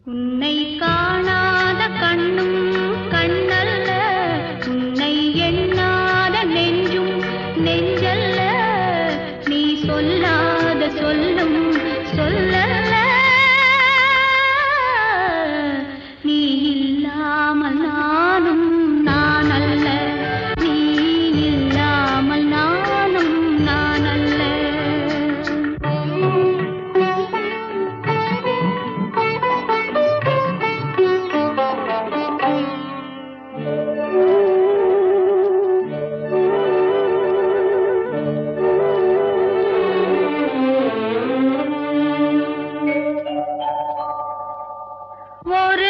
உன்னை காணாத கண்ணும் கண்ணல்ல, உன்னை எண்ணாத நெஞ்சும் நெஞ்சல்ல, நீ சொல்லாத சொல்லும் சொல்லல்ல, நீ இல்லாமல் நானும் நான் அல்ல, நீ இல்லாமல் நானும் நான் அல்ல. ஒரு